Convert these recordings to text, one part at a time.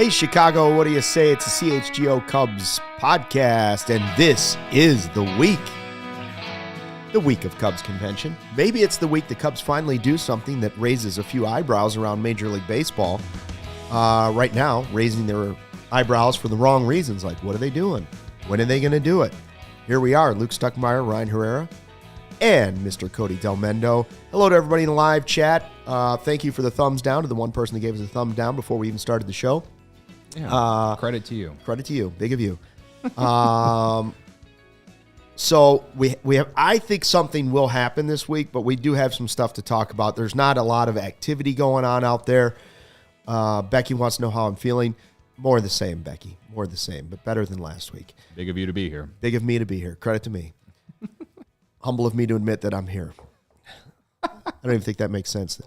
Hey, Chicago, what do you say? It's a CHGO Cubs podcast, and this is the week of Cubs convention. Maybe it's the week the Cubs finally do something that raises a few eyebrows around Major League Baseball. Right now, raising their eyebrows for the wrong reasons, like what are they doing? When are they going to do it? Here we are, Luke Stuckmeyer, Ryan Herrera, and Mr. Cody Delmendo. Hello to everybody in the live chat. Thank you for the thumbs down, to the one person that gave us a thumbs down before we even started the show. Yeah, credit to you. Credit to you. Big of you. So we have. I think something will happen this week, but we do have some stuff to talk about. There's not a lot of activity going on out there. Becky wants to know how I'm feeling. More of the same, Becky. More of the same, but better than last week. Big of you to be here. Big of me to be here. Credit to me. Humble of me to admit that I'm here. I don't even think that makes sense.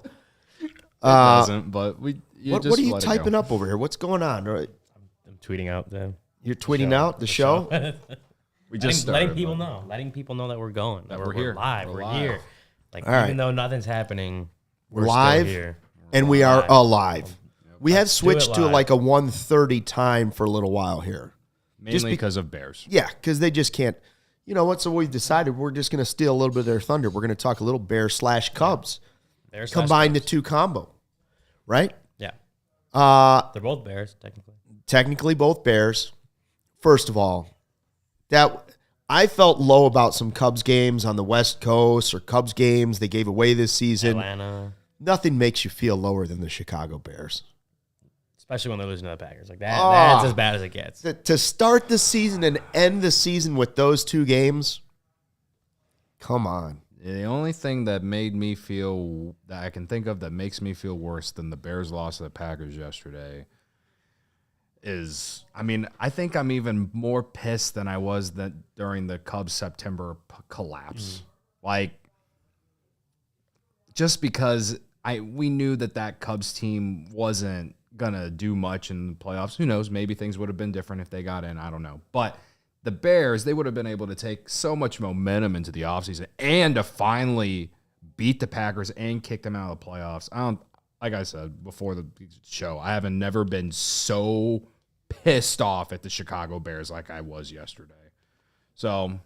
It doesn't, but what are you typing up over here? What's going on? I'm tweeting out You're tweeting out the show? We just letting people know that we're going, that we're here, live, we're here. Like even though nothing's happening, we're live still here. And we are alive. We have switched to like a 1:30 time for a little while here. Mainly because of Bears. Yeah, because they just can't. You know what? So we've decided we're just going to steal a little bit of their thunder. We're going to talk a little Bears/Cubs. Combine the two combo, right? Yeah. They're both Bears, technically. Technically both Bears. First of all, that I felt low about some Cubs games on the West Coast or Cubs games they gave away this season. Atlanta. Nothing makes you feel lower than the Chicago Bears. Especially when they're losing to the Packers. Like that's as bad as it gets. To start the season and end the season with those two games, come on. The only thing that made me feel, that I can think of, that makes me feel worse than the Bears loss to the Packers yesterday is, I think I'm even more pissed than I was during the Cubs September collapse. Like, just because we knew that Cubs team wasn't gonna do much in the playoffs. Who knows? Maybe things would have been different if they got in. I don't know. But the Bears, they would have been able to take so much momentum into the offseason and to finally beat the Packers and kick them out of the playoffs. Like I said before the show, I haven't never been so pissed off at the Chicago Bears like I was yesterday. So,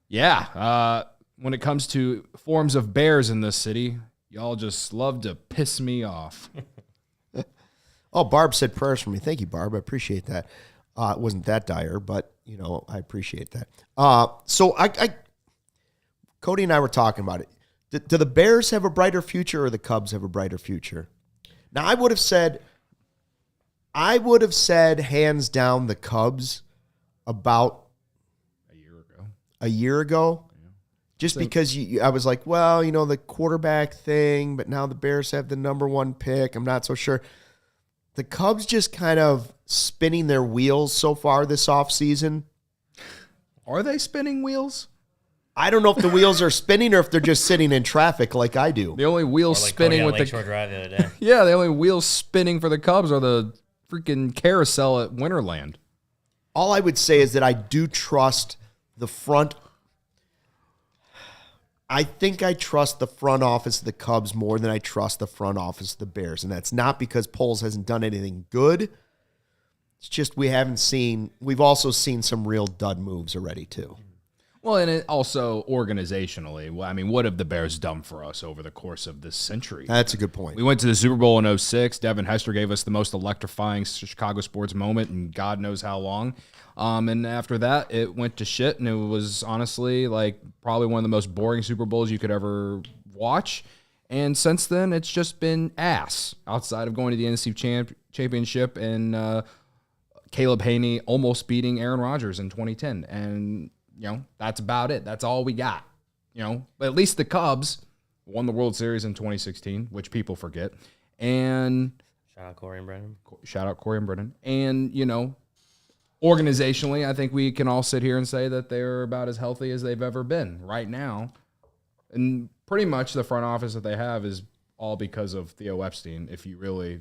yeah, when it comes to forms of Bears in this city, y'all just love to piss me off. Oh, Barb said prayers for me. Thank you, Barb. I appreciate that. It wasn't that dire, but, I appreciate that. So Cody and I were talking about it. Do the Bears have a brighter future or the Cubs have a brighter future? Now, I would have said hands down the Cubs about a year ago. Yeah. Just because I was like, well, the quarterback thing, but now the Bears have the number one pick. I'm not so sure. The Cubs just kind of spinning their wheels so far this offseason. Are they spinning wheels? I don't know if the wheels are spinning or if they're just sitting in traffic like I do. The only wheels spinning with Lakeshore Drive the other day. Yeah, the only wheels spinning for the Cubs are the freaking carousel at Winterland. All I would say is that I do trust the front. I think I trust the front office of the Cubs more than I trust the front office of the Bears. And that's not because Poles hasn't done anything good. It's just we've also seen some real dud moves already too. Well, and it also organizationally, what have the Bears done for us over the course of this century? That's a good point. We went to the Super Bowl in 2006. Devin Hester gave us the most electrifying Chicago sports moment in God knows how long. And after that, it went to shit, and it was honestly probably one of the most boring Super Bowls you could ever watch. And since then, it's just been ass outside of going to the NFC Championship and Caleb Haney almost beating Aaron Rodgers in 2010. And that's about it. That's all we got. But at least the Cubs won the World Series in 2016, which people forget. And shout out Corey and Brennan. And, organizationally, I think we can all sit here and say that they're about as healthy as they've ever been right now. And pretty much the front office that they have is all because of Theo Epstein, if you really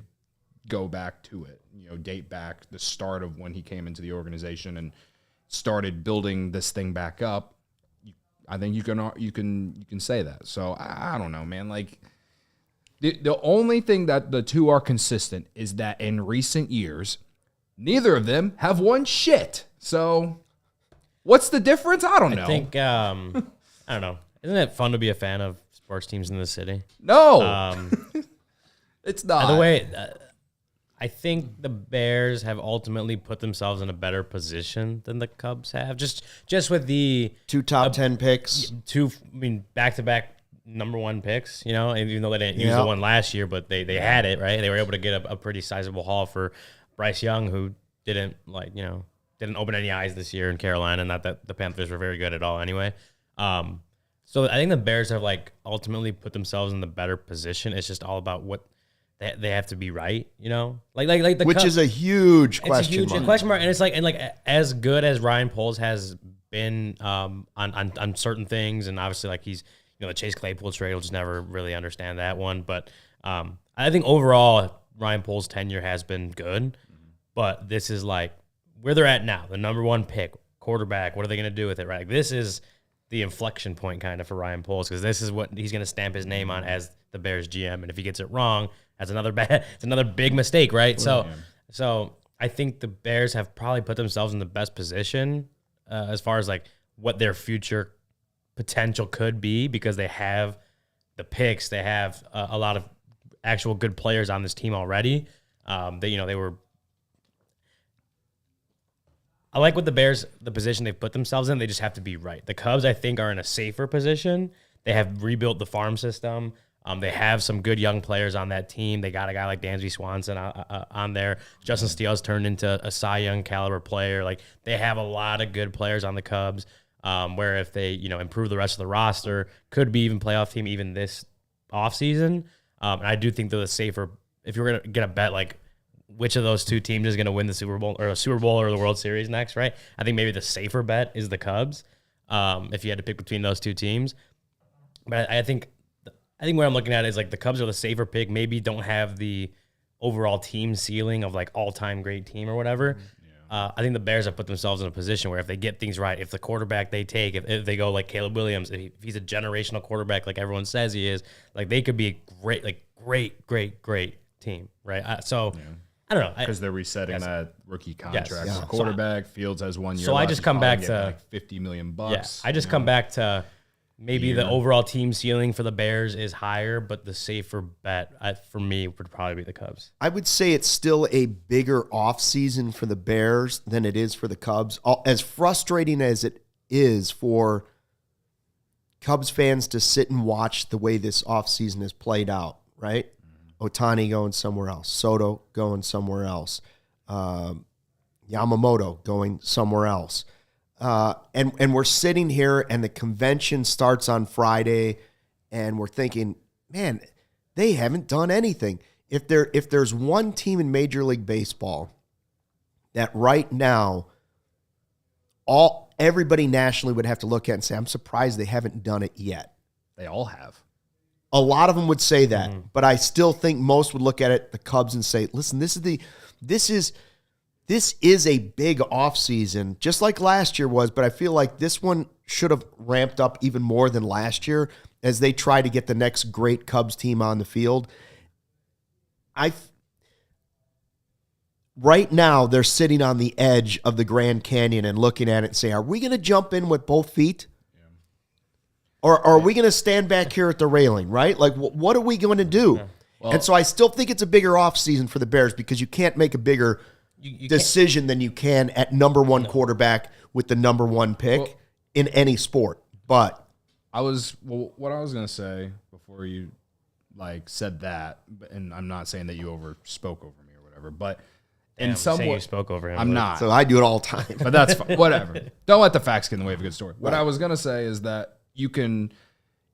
go back to it, date back the start of when he came into the organization and started building this thing back up. I think you can say that. So I don't know, man. The only thing that the two are consistent is that in recent years, neither of them have won shit. So what's the difference? I don't know. I think, I don't know. Isn't it fun to be a fan of sports teams in the city? No. It's not. By the way, I think the Bears have ultimately put themselves in a better position than the Cubs have. Just with the 2 top 10 picks. Back-to-back number 1 picks, even though they didn't use the one last year, but they had it, right? They were able to get a pretty sizable haul for Bryce Young, who didn't open any eyes this year in Carolina. Not that the Panthers were very good at all anyway. So I think the Bears have ultimately put themselves in the better position. It's just all about what they have to be right, like the which Cubs, is a huge question it's a huge mark. question mark, and it's as good as Ryan Poles has been on certain things, and obviously he's the Chase Claypool trade, we'll just never really understand that one. But I think overall Ryan Poles' tenure has been good, but this is where they're at now, the number 1 pick, quarterback. What are they going to do with it, right? This is the inflection point kind of for Ryan Poles, because this is what he's going to stamp his name on as the Bears GM, and if he gets it wrong, that's it's another big mistake, right? So I think the Bears have probably put themselves in the best position as far as what their future potential could be, because they have the picks, they have a lot of actual good players on this team already. They were. I like what the Bears, the position they've put themselves in. They just have to be right. The Cubs, I think, are in a safer position. They have rebuilt the farm system. They have some good young players on that team. They got a guy like Dansby Swanson on there. Justin Steele's turned into a Cy Young caliber player. They have a lot of good players on the Cubs. Where if they improve the rest of the roster, could be even playoff team even this offseason. And I do think they're the safer. If you're gonna get a bet which of those two teams is gonna win the Super Bowl or the World Series next, right? I think maybe the safer bet is the Cubs. If you had to pick between those two teams, but I think what I'm looking at is the Cubs are the safer pick. Maybe don't have the overall team ceiling of all-time great team or whatever. I think the Bears have put themselves in a position where if they get things right, if the quarterback they take, if they go like Caleb Williams, if he's a generational quarterback like everyone says he is, they could be a great team, right? I don't know. Because they're resetting that rookie contract. Yes. Yeah. Quarterback, Fields has 1 year. So left. I just come back to $50 million. Yeah, I just come back to maybe the overall team ceiling for the Bears is higher, but the safer bet for me would probably be the Cubs. I would say it's still a bigger offseason for the Bears than it is for the Cubs. As frustrating as it is for Cubs fans to sit and watch the way this offseason has played out, right? Ohtani going somewhere else, Soto going somewhere else, Yamamoto going somewhere else. And we're sitting here and the convention starts on Friday and we're thinking, man, they haven't done anything. If there's one team in Major League Baseball that right now everybody nationally would have to look at and say, I'm surprised they haven't done it yet. They all have. A lot of them would say that, but I still think most would look at it, the Cubs, and say, listen, this is a big offseason, just like last year was, but I feel like this one should have ramped up even more than last year as they try to get the next great Cubs team on the field. Right now, they're sitting on the edge of the Grand Canyon and looking at it and say, are we going to jump in with both feet? Or are we going to stand back here at the railing, right? What are we going to do? Yeah. Well, and so I still think it's a bigger offseason for the Bears because you can't make a bigger decision than you can at number one quarterback with the number 1 pick in any sport. But what I was going to say before you said that, and I'm not saying that you spoke over me or whatever, but in some way you spoke over him. I'm not. So I do it all the time. But that's fine. Whatever. Don't let the facts get in the way of a good story. What I was going to say is that you can,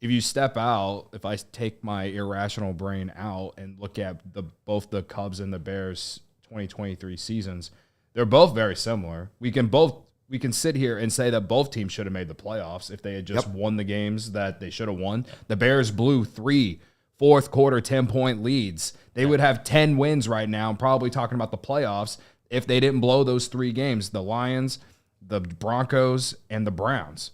if you step out, if I take my irrational brain out and look at both the Cubs and the Bears 2023 seasons, they're both very similar. We can sit here and say that both teams should have made the playoffs if they had just won the games that they should have won. The Bears blew 3 fourth quarter 10-point leads. They would have 10 wins right now, probably talking about the playoffs, if they didn't blow those 3 games, the Lions, the Broncos, and the Browns.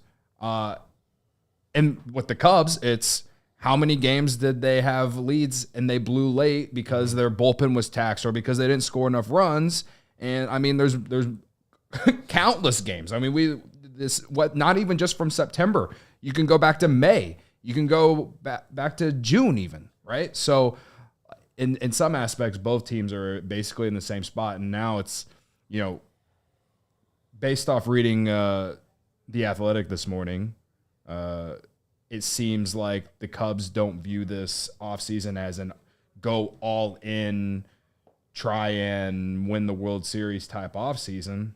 And with the Cubs, it's How many games did they have leads and they blew late because their bullpen was taxed or because they didn't score enough runs? And I mean, there's countless games. I mean, not even just from September. You can go back to May. You can go back to June even, right? So in some aspects, both teams are basically in the same spot. And now it's, based off reading The Athletic this morning, it seems like the Cubs don't view this offseason as an go all in, try and win the World Series type offseason.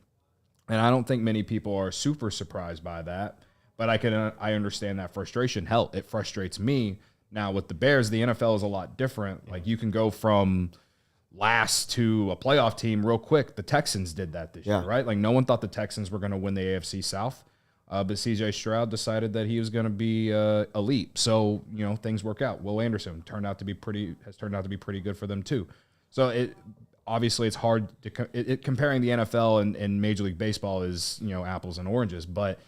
And I don't think many people are super surprised by that. But I understand that frustration. Hell, it frustrates me. Now with the Bears, the NFL is a lot different. Like you can go from last to a playoff team real quick. The Texans did that this year, right? Like no one thought the Texans were going to win the AFC South. But C.J. Stroud decided that he was going to be elite. So, things work out. Will Anderson has turned out to be pretty good for them too. So obviously it's hard to comparing the NFL and Major League Baseball is, apples and oranges, but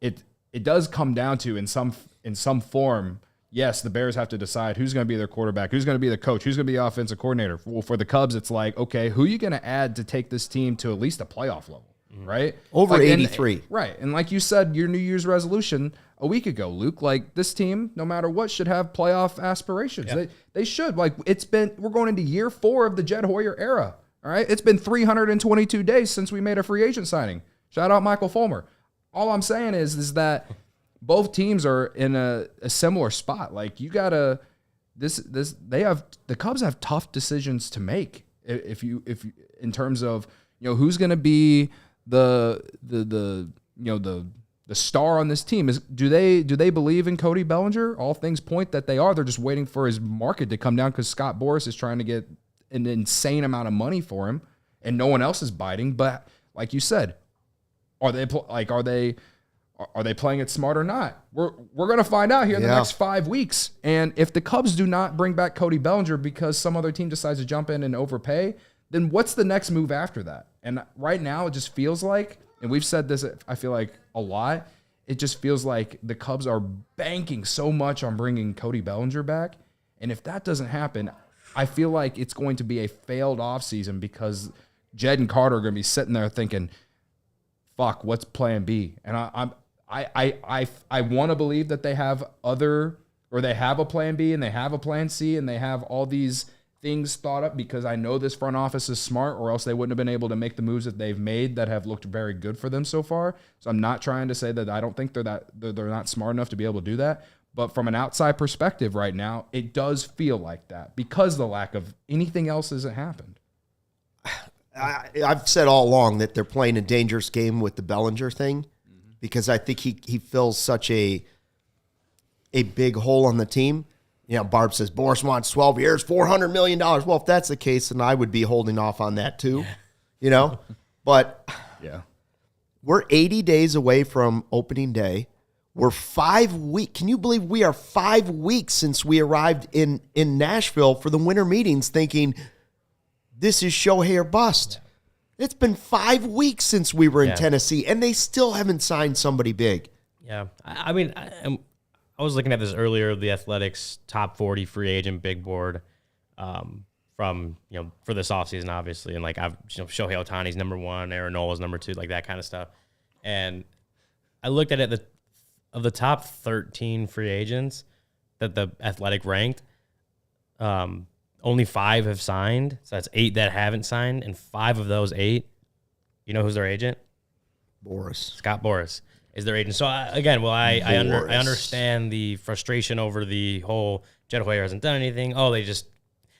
it does come down to in some form, yes, the Bears have to decide who's going to be their quarterback, who's going to be the coach, who's going to be the offensive coordinator. Well, for the Cubs, it's like, okay, who are you going to add to take this team to at least a playoff level? Right? Over 83. Right. And like you said, your New Year's resolution a week ago, Luke, like this team, no matter what, should have playoff aspirations. Yeah. They should. Like we're going into year 4 of the Jed Hoyer era. All right. It's been 322 days since we made a free agent signing. Shout out Michael Fulmer. All I'm saying is that both teams are in a similar spot. Like you gotta the Cubs have tough decisions to make if you in terms of who's gonna be the star on this team. Do they believe in Cody Bellinger? All things point that they are. They're just waiting for his market to come down because Scott Boras is trying to get an insane amount of money for him, and no one else is biting. But like you said, are they playing it smart or not? We're gonna find out here in the next 5 weeks. And if the Cubs do not bring back Cody Bellinger because some other team decides to jump in and overpay, then what's the next move after that? And right now it just feels like, and we've said this, I feel like a lot, it just feels like the Cubs are banking so much on bringing Cody Bellinger back. And if that doesn't happen, I feel like it's going to be a failed offseason because Jed and Carter are going to be sitting there thinking, fuck, what's plan B? And I want to believe that they have they have a plan B and they have a plan C and they have all these things thought up because I know this front office is smart or else they wouldn't have been able to make the moves that they've made that have looked very good for them so far. So I'm not trying to say that I don't think they're not smart enough to be able to do that. But from an outside perspective right now, it does feel like that because the lack of anything else hasn't happened. I've said all along that they're playing a dangerous game with the Bellinger thing because I think he fills such a big hole on the team. Barb says, Boras wants 12 years, $400 million. Well, if that's the case, then I would be holding off on that too, But we're 80 days away from opening day. We're 5 weeks. Can you believe we are 5 weeks since we arrived in Nashville for the winter meetings thinking this is Shohei or bust? It's been 5 weeks since we were in Tennessee, and they still haven't signed somebody big. Yeah. I mean, I was looking at this earlier, the Athletics top 40 free agent big board from, for this offseason, obviously. And Shohei Ohtani's number 1, Aaron Nola's number 2, like that kind of stuff. And I looked at it, of the top 13 free agents that the Athletic ranked, only 5 have signed. So that's 8 that haven't signed. And 5 of those 8, who's their agent? Boras. Scott Boras is their agent. So I understand the frustration over the whole Jed Hoyer hasn't done anything. Oh,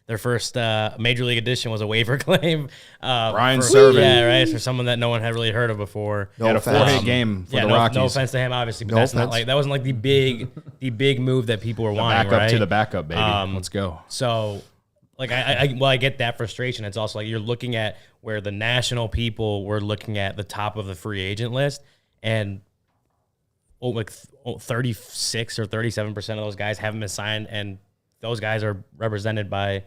their first major league addition was a waiver claim. Brian Serven. Yeah, right. For someone that no one had really heard of before. He had a 4-hit game for the Rockies. No offense to him, obviously, but that wasn't like the big move that people were wanting. Back up to the backup, baby. Let's go. So, I get that frustration. It's also like you're looking at where the national people were looking at the top of the free agent list, and 36 or 37% of those guys haven't been signed, and those guys are represented by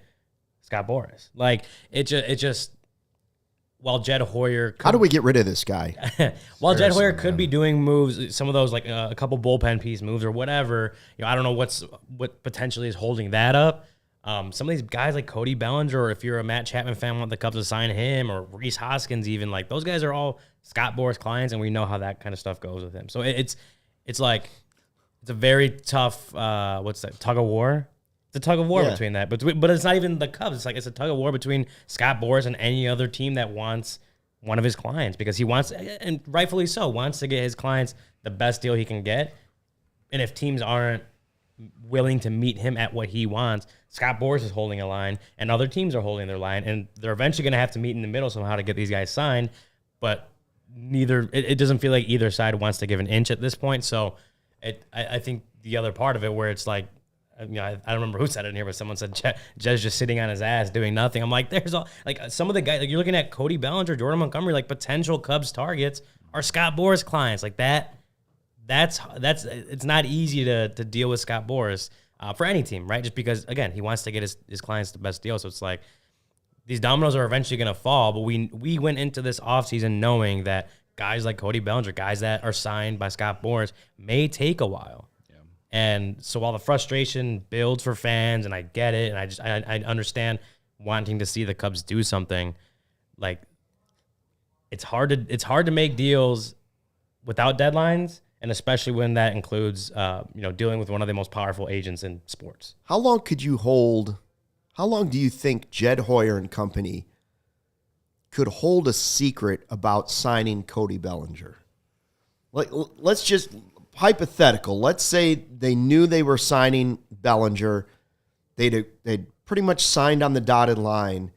Scott Boras. Like it just while Jed Hoyer, How do we get rid of this guy? while Jed Hoyer could be doing moves, some of those like a couple bullpen piece moves or whatever, I don't know what potentially is holding that up. Some of these guys like Cody Bellinger, or if you're a Matt Chapman fan, want the Cubs to sign him, or Reese Hoskins, even like those guys are all Scott Boras clients, and we know how that kind of stuff goes with him. So it's like it's a very tough what's that, tug of war. It's a tug of war between that, but it's not even the Cubs. It's a tug of war between Scott Boras and any other team that wants one of his clients, because he wants, and rightfully so, wants to get his clients the best deal he can get. And if teams aren't willing to meet him at what he wants, Scott Boras is holding a line, and other teams are holding their line, and they're eventually going to have to meet in the middle somehow to get these guys signed. But it doesn't feel like either side wants to give an inch at this point. So I think the other part of it, where it's like, I don't remember who said it in here, but someone said Jed's just sitting on his ass doing nothing. I'm like, there's all like some of the guys, like you're looking at Cody Bellinger, Jordan Montgomery, like potential Cubs targets are Scott Boras clients. Like that's it's not easy to deal with Scott Boras for any team, right? Just because, again, he wants to get his clients the best deal. So it's like these dominoes are eventually going to fall, but we went into this offseason knowing that guys like Cody Bellinger, guys that are signed by Scott Boras, may take a while. Yeah. And so while the frustration builds for fans, and I get it, and I understand wanting to see the Cubs do something, like it's hard to make deals without deadlines, and especially when that includes, dealing with one of the most powerful agents in sports. How long do you think Jed Hoyer and company could hold a secret about signing Cody Bellinger? Like, let's just hypothetical. Let's say they knew they were signing Bellinger. They'd pretty much signed on the dotted line.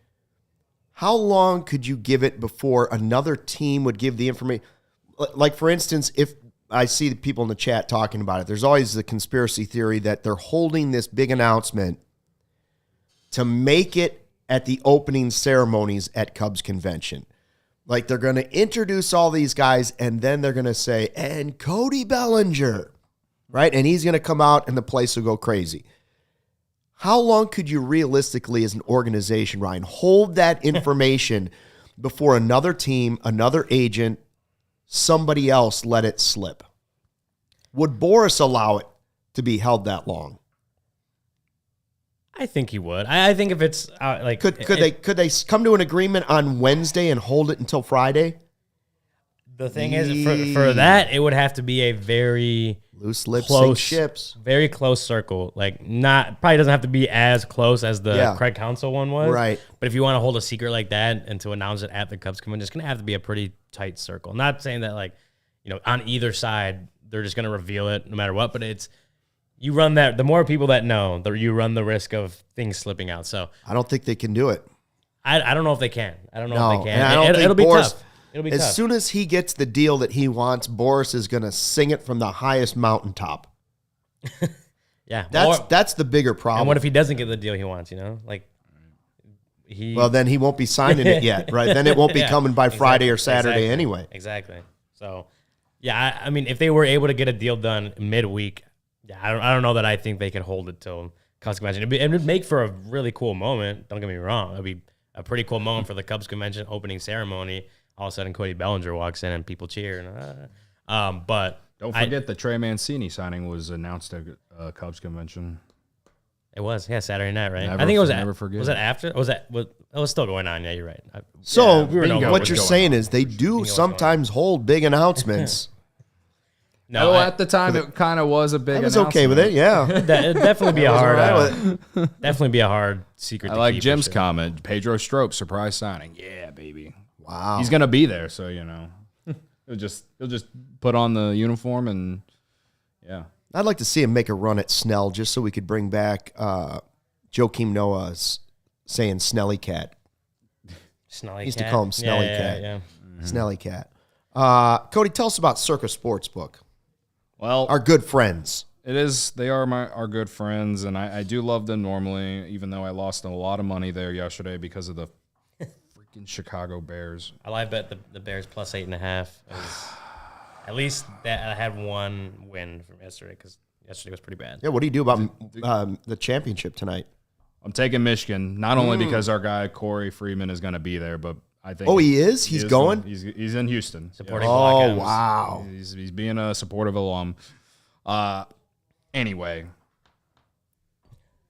How long could you give it before another team would give the information? Like, for instance, if I see the people in the chat talking about it, there's always the conspiracy theory that they're holding this big announcement to make it at the opening ceremonies at Cubs convention. Like, they're going to introduce all these guys, and then they're going to say, and Cody Bellinger, right? And he's going to come out, and the place will go crazy. How long could you realistically, as an organization, Ryan, hold that information before another team, another agent, somebody else let it slip? Would Boras allow it to be held that long? I think he would. I think if it's like, could they come to an agreement on Wednesday and hold it until Friday? The thing is, for that, it would have to be a very loose lips sink ships, very close circle. Like, probably doesn't have to be as close as the Craig Counsell one was, right? But if you want to hold a secret like that and to announce it at the Cubs convention, it's going to have to be a pretty tight circle. Not saying that, like, on either side they're just going to reveal it no matter what, but it's, you run that, the more people that know, you run the risk of things slipping out. So I don't think they can do it. I don't know if they can. I don't know if they can. And it'll be tough. It'll be tough. As soon as he gets the deal that he wants, Boras is going to sing it from the highest mountaintop. Yeah. That's the bigger problem. And what if he doesn't get the deal he wants, Well, then he won't be signing it yet, right? Then it won't be coming by Friday or Saturday anyway. Exactly. So, yeah, I mean, if they were able to get a deal done midweek, I don't know that I think they could hold it till Cubs convention. It would make for a really cool moment. Don't get me wrong. It'd be a pretty cool moment for the Cubs convention opening ceremony. All of a sudden, Cody Bellinger walks in and people cheer. But don't forget the Trey Mancini signing was announced at Cubs convention. It was, Saturday night, right? Never, I think it was. Never forget. Was that after? It was still going on. Yeah, you're right. What you're saying is they do sometimes hold big announcements. No, at the time it kind of was a big. I was okay with it. Yeah, it'd definitely be a hard. Definitely be a hard secret. I like Jim's comment. Pedro Strop surprise signing. Yeah, baby. Wow. He's gonna be there, so he'll just put on the uniform and yeah. I'd like to see him make a run at Snell just so we could bring back Joakim Noah's saying Snelly Cat. Snelly he used Cat. to call him Snelly Cat. Yeah. Mm-hmm. Snelly Cat. Cody, tell us about CIRCA Sportsbook. Well, our good friends. It is. They are our good friends, and I do love them normally, even though I lost a lot of money there yesterday because of the freaking Chicago Bears. I live bet the Bears plus 8.5. At least that I had one win from yesterday because yesterday was pretty bad. Yeah, what do you do about the championship tonight? I'm taking Michigan, not only because our guy Corey Freeman is going to be there, but I think. Oh, he is? He's going? He's in Houston. Supporting Oh, Black M's. wow. He's being a supportive alum. Anyway,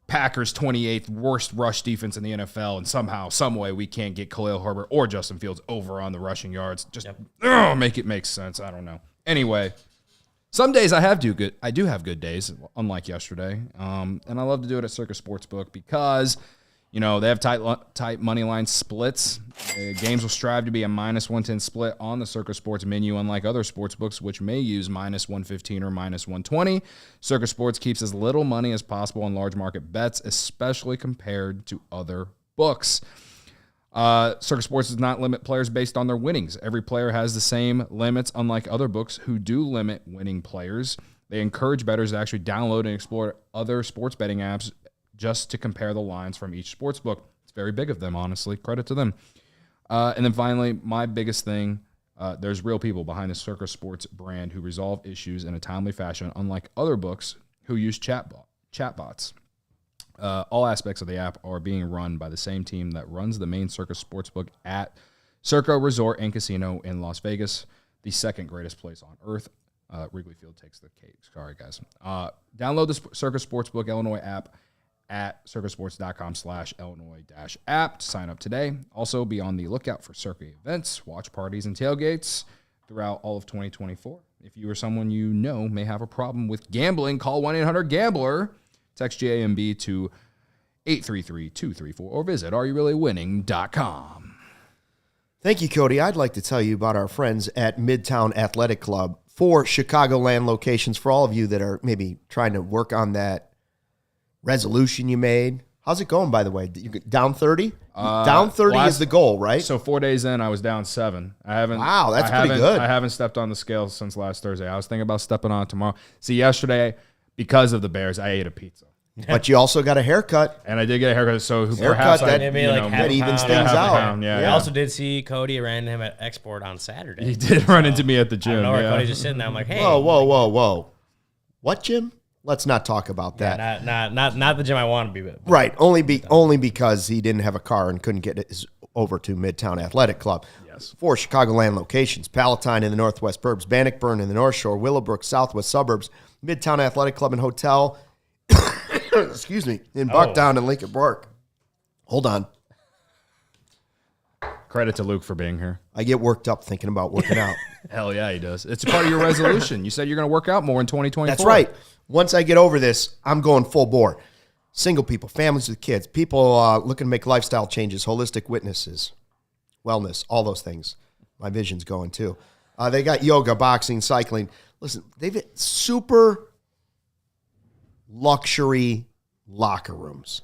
Packers 28th worst rush defense in the NFL, and somehow, some way, we can't get Khalil Herbert or Justin Fields over on the rushing yards. Just make it make sense. I don't know. Anyway, some days I do have good days, unlike yesterday. And I love to do it at CIRCA Sportsbook because, you know, they have tight money line splits. Games will strive to be a -110 split on the CIRCA Sports menu, unlike other sports books, which may use -115 or -120. CIRCA Sports keeps as little money as possible on large market bets, especially compared to other books. CIRCA Sports does not limit players based on their winnings. Every player has the same limits, unlike other books who do limit winning players. They encourage bettors to actually download and explore other sports betting apps just to compare the lines from each sports book. It's very big of them, honestly. Credit to them. And then finally, my biggest thing, there's real people behind the CIRCA Sports brand who resolve issues in a timely fashion, unlike other books who use chatbots. All aspects of the app are being run by the same team that runs the main CIRCA Sportsbook at CIRCA Resort and Casino in Las Vegas, the second greatest place on earth. Wrigley Field takes the cake. Sorry, guys. Download the CIRCA Sportsbook Illinois app at circasports.com/Illinois-app to sign up today. Also, be on the lookout for CIRCA events, watch parties, and tailgates throughout all of 2024. If you or someone you know may have a problem with gambling, call 1-800-GAMBLER. Text JAMB to 833-234 or visit areyourreallywinning.com. Thank you, Cody. I'd like to tell you about our friends at Midtown Athletic Club. 4 Chicagoland locations for all of you that are maybe trying to work on that resolution you made. How's it going, by the way? You down 30? Down 30 is the goal, right? So 4 days in, I was down 7. Wow, that's pretty good. I haven't stepped on the scale since last Thursday. I was thinking about stepping on it tomorrow. See, yesterday, because of the Bears, I ate a pizza. But you also got a haircut. And I did get a haircut, so perhaps that evens things out. I also did see Cody, ran into him at Export on Saturday. He did run into me at the gym. I know where Cody's just sitting there. I'm like, hey. Whoa. What gym? Let's not talk about that. Yeah, not the gym I want to be with. Right, only because he didn't have a car and couldn't get over to Midtown Athletic Club. Yes. 4 Chicagoland locations: Palatine in the Northwest Burbs, Bannockburn in the North Shore, Willowbrook, Southwest Suburbs, Midtown Athletic Club and Hotel, excuse me, in Bucktown and Lincoln Park. Hold on. Credit to Luke for being here. I get worked up thinking about working out. Hell yeah, he does. It's part of your resolution. You said you're going to work out more in 2024. That's right. Once I get over this, I'm going full bore. Single people, families with kids, people looking to make lifestyle changes, holistic witnesses, wellness, all those things. My vision's going too. They got yoga, boxing, cycling. Listen, they've got super luxury locker rooms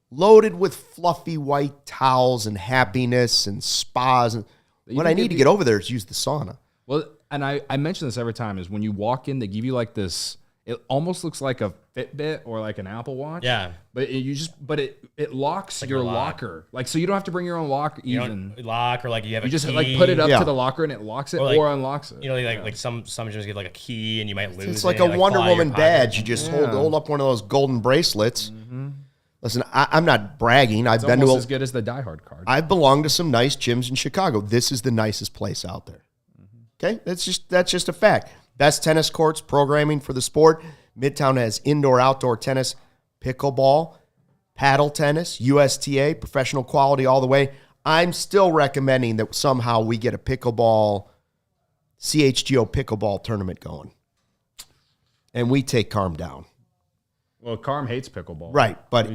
loaded with fluffy white towels and happiness and spas. And what I need to get over there is use the sauna. Well, and I mention this every time, is when you walk in, they give you like this, it almost looks like a Fitbit or like an Apple Watch. Yeah. But it locks like your locker. Like, so you don't have to bring your own lock even. You lock, or like you have you a just key. like put it up to the locker and it locks it or unlocks it. You know, like some gyms get like a key and you might lose it. It's like a Wonder Woman badge. You just hold up one of those golden bracelets. Mm-hmm. Listen, I'm not bragging. It's almost as good as the Die Hard card. I've belonged to some nice gyms in Chicago. This is the nicest place out there. Okay? That's just a fact. Best tennis courts, programming for the sport. Midtown has indoor, outdoor tennis, pickleball, paddle tennis, USTA, professional quality all the way. I'm still recommending that somehow we get a CHGO pickleball tournament going. And we take Carm down. Well, Carm hates pickleball. Right, but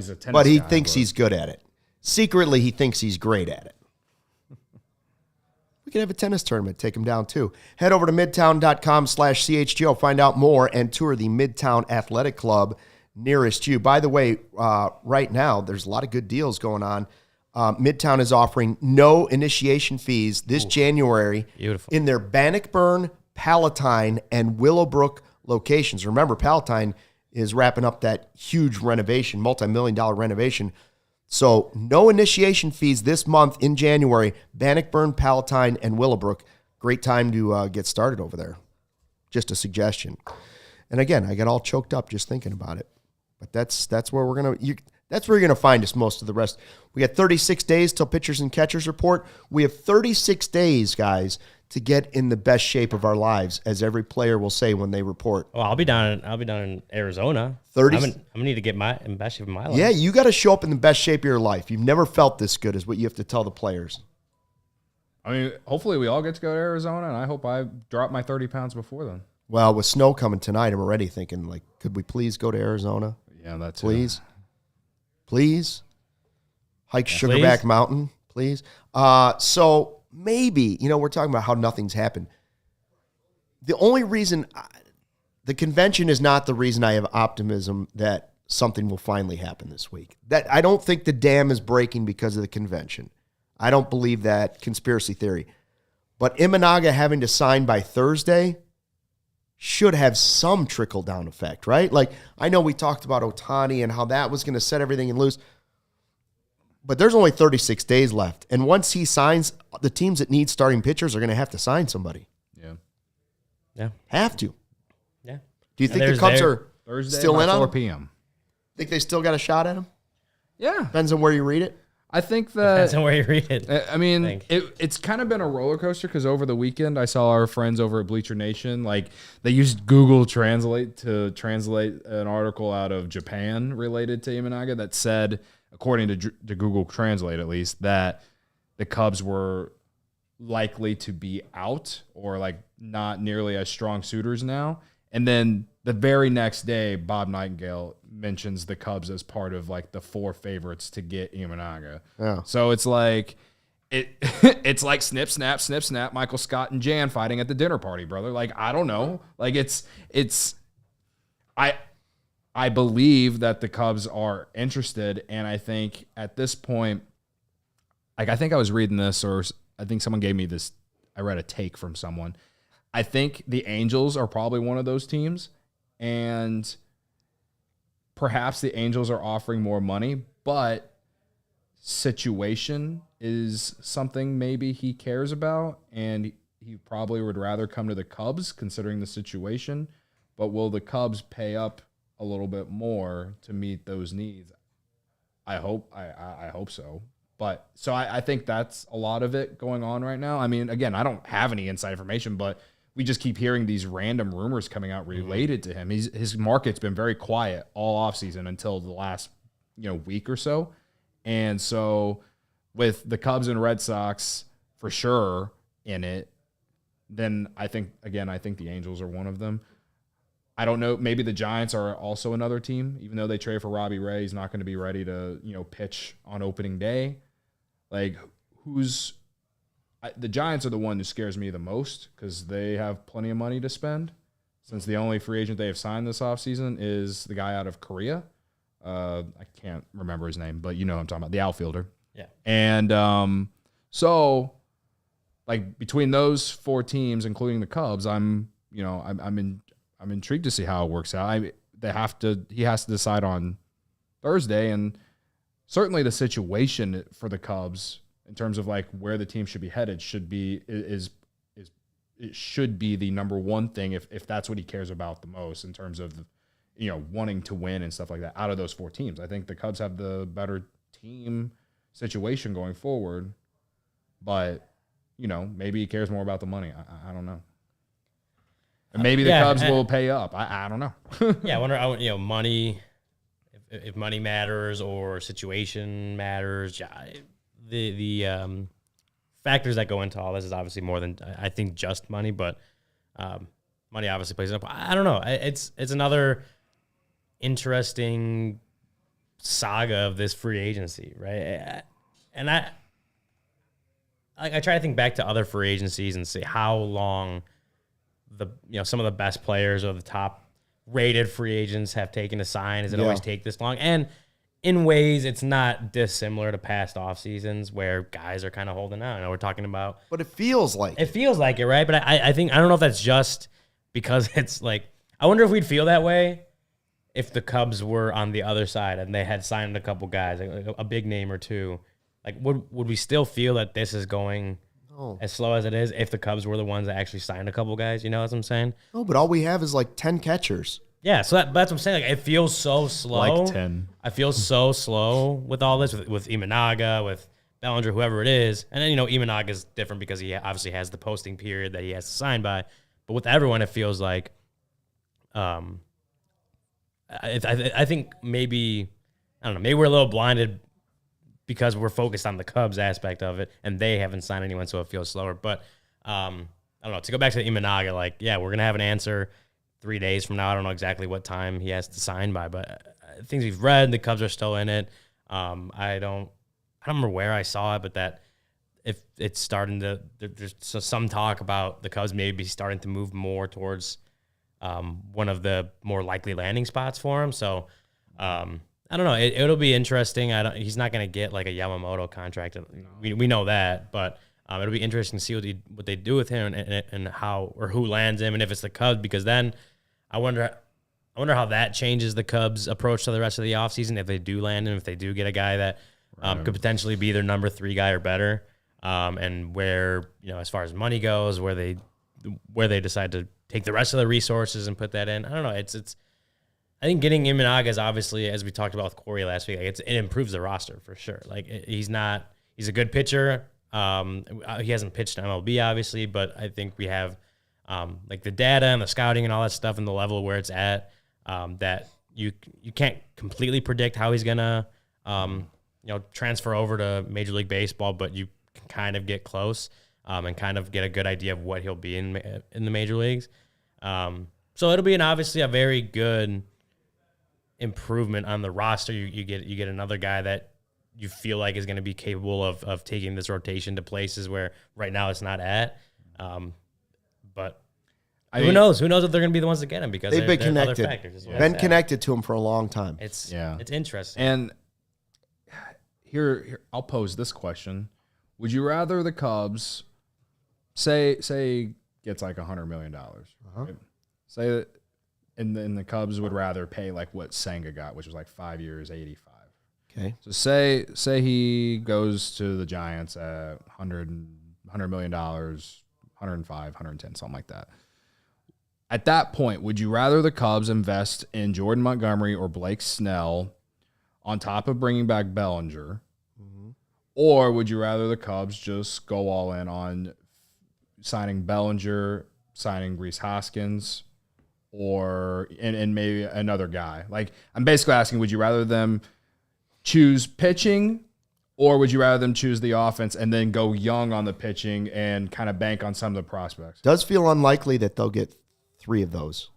he thinks he's good at it. Secretly, he thinks he's great at it. We can have a tennis tournament. Take him down, too. Head over to midtown.com/CHGO. Find out more and tour the Midtown Athletic Club nearest you. By the way, right now, there's a lot of good deals going on. Midtown is offering no initiation fees this January in their Bannockburn, Palatine, and Willowbrook locations. Remember, Palatine is wrapping up that huge renovation, multi-million-dollar renovation. So no initiation fees this month in January. Bannockburn, Palatine, and Willowbrook. Great time to get started over there. Just a suggestion. And again, I got all choked up just thinking about it. But that's where we're going to... That's where you're going to find us most of the rest. We got 36 days till pitchers and catchers report. We have 36 days, guys, to get in the best shape of our lives, as every player will say when they report. Well, I'll be down in Arizona. 30. I'm gonna need to get in best shape of my life. Yeah, you got to show up in the best shape of your life. You've never felt this good, is what you have to tell the players. I mean, hopefully we all get to go to Arizona, and I hope I drop my 30 pounds before then. Well, with snow coming tonight, I'm already thinking, like, could we please go to Arizona? Yeah, that's please. Please. Hike Yeah, Sugarback please. Mountain, please. So maybe, we're talking about how nothing's happened. The only reason, the convention is not the reason I have optimism that something will finally happen this week. That I don't think the dam is breaking because of the convention. I don't believe that conspiracy theory. But Imanaga having to sign by Thursday should have some trickle-down effect, right? Like, I know we talked about Ohtani and how that was going to set everything in loose, but there's only 36 days left. And once he signs, the teams that need starting pitchers are going to have to sign somebody. Yeah. Have to. Yeah. Do you think the Cubs are Thursday still in on 4 him? p.m. Think they still got a shot at him? Yeah. Depends on where you read it. I think that Depends on where you read it. I mean, it's kind of been a roller coaster because over the weekend I saw our friends over at Bleacher Nation, like they used Google Translate to translate an article out of Japan related to Imanaga that said, according to Google Translate at least, that the Cubs were likely to be out or like not nearly as strong suitors now. And then the very next day, Bob Nightingale mentions the Cubs as part of like the 4 favorites to get Imanaga. Yeah. So it's like it's like snip, snap, Michael Scott and Jan fighting at the dinner party, brother. Like, I don't know. Like I believe that the Cubs are interested, and I think at this point, like I think I was reading this, or I think someone gave me this. I read a take from someone. I think the Angels are probably one of those teams, and perhaps the Angels are offering more money, but situation is something maybe he cares about, and he probably would rather come to the Cubs considering the situation. But will the Cubs pay up a little bit more to meet those needs? I hope so. But so I think that's a lot of it going on right now. I mean, again, I don't have any inside information, but we just keep hearing these random rumors coming out related to him. His market's been very quiet all offseason until the last week or so. And so with the Cubs and Red Sox for sure in it, then I think the Angels are one of them. I don't know. Maybe the Giants are also another team, even though they trade for Robbie Ray. He's not going to be ready to, pitch on opening day. Like, the Giants are the one who scares me the most because they have plenty of money to spend, since the only free agent they have signed this offseason is the guy out of Korea. I can't remember his name, but you know what I'm talking about, the outfielder. Yeah. And so, like, between those 4 teams, including the Cubs, I'm intrigued to see how it works out. He has to decide on Thursday, and certainly the situation for the Cubs in terms of like where the team should be headed should be the number one thing if that's what he cares about the most in terms of wanting to win and stuff like that. Out of those 4 teams, I think the Cubs have the better team situation going forward, but maybe he cares more about the money. I don't know. And maybe the Cubs will pay up. I don't know. Yeah, I wonder, money, if money matters or situation matters. The factors that go into all this is obviously more than, I think, just money, but money obviously plays up. I don't know. It's another interesting saga of this free agency, right? And I try to think back to other free agencies and see how long some of the best players or the top rated free agents have taken to sign. Does it always take this long? And in ways, it's not dissimilar to past off seasons where guys are kind of holding out. I know we're talking about, but it feels like it, right? But I think, I don't know if that's just because it's like, I wonder if we'd feel that way if the Cubs were on the other side and they had signed a couple guys, like a big name or two. Like, would we still feel that this is going as slow as it is if the Cubs were the ones that actually signed a couple guys? You know what I'm saying? No, but all we have is like 10 catchers. Yeah, so that's what I'm saying. Like, it feels so slow. Like 10. I feel so slow with all this, with Imanaga, with Bellinger, whoever it is. And then, Imanaga is different because he obviously has the posting period that he has to sign by. But with everyone, it feels like I think maybe, I don't know, maybe we're a little blinded because we're focused on the Cubs aspect of it, and they haven't signed anyone, so it feels slower. But I don't know, to go back to the Imanaga, like, yeah, we're going to have an answer 3 days from now. I don't know exactly what time he has to sign by, but things we've read, the Cubs are still in it. I don't remember where I saw it, but that if it's starting to, there's some talk about the Cubs maybe starting to move more towards one of the more likely landing spots for him. So I don't know. It'll be interesting. He's not going to get like a Yamamoto contract. We know that, but it'll be interesting to see what they do with him and how or who lands him, and if it's the Cubs, because then I wonder how that changes the Cubs' approach to the rest of the offseason if they do land him, if they do get a guy that could potentially be their number 3 guy or better, and where, as far as money goes, where they decide to take the rest of the resources and put that in. I don't know. It's I think getting Imanaga is obviously, as we talked about with Corey last week, like it improves the roster for sure. Like he's a good pitcher. He hasn't pitched MLB obviously, but I think we have like the data and the scouting and all that stuff and the level where it's at, that you can't completely predict how he's gonna transfer over to Major League Baseball, but you can kind of get close and kind of get a good idea of what he'll be in the major leagues. So it'll be obviously a very good improvement on the roster. You get another guy that you feel like is going to be capable of taking this rotation to places where right now it's not at. But who knows? Who knows if they're going to be the ones that get him, because they've been connected. Other factors as well. Been connected to him for a long time. It's interesting. And here I'll pose this question: would you rather the Cubs say gets like $100 million? Right? Say that, and then the Cubs would rather pay like what Senga got, which was like 5 years, 85. Okay. So say he goes to the Giants at $100 million, 105, 110, something like that. At that point, would you rather the Cubs invest in Jordan Montgomery or Blake Snell on top of bringing back Bellinger? Mm-hmm. Or would you rather the Cubs just go all in on signing Bellinger, signing Rhys Hoskins, and maybe another guy? Like, I'm basically asking, would you rather them choose pitching, or would you rather them choose the offense and then go young on the pitching and kind of bank on some of the prospects? Does feel unlikely that they'll get 3 of those.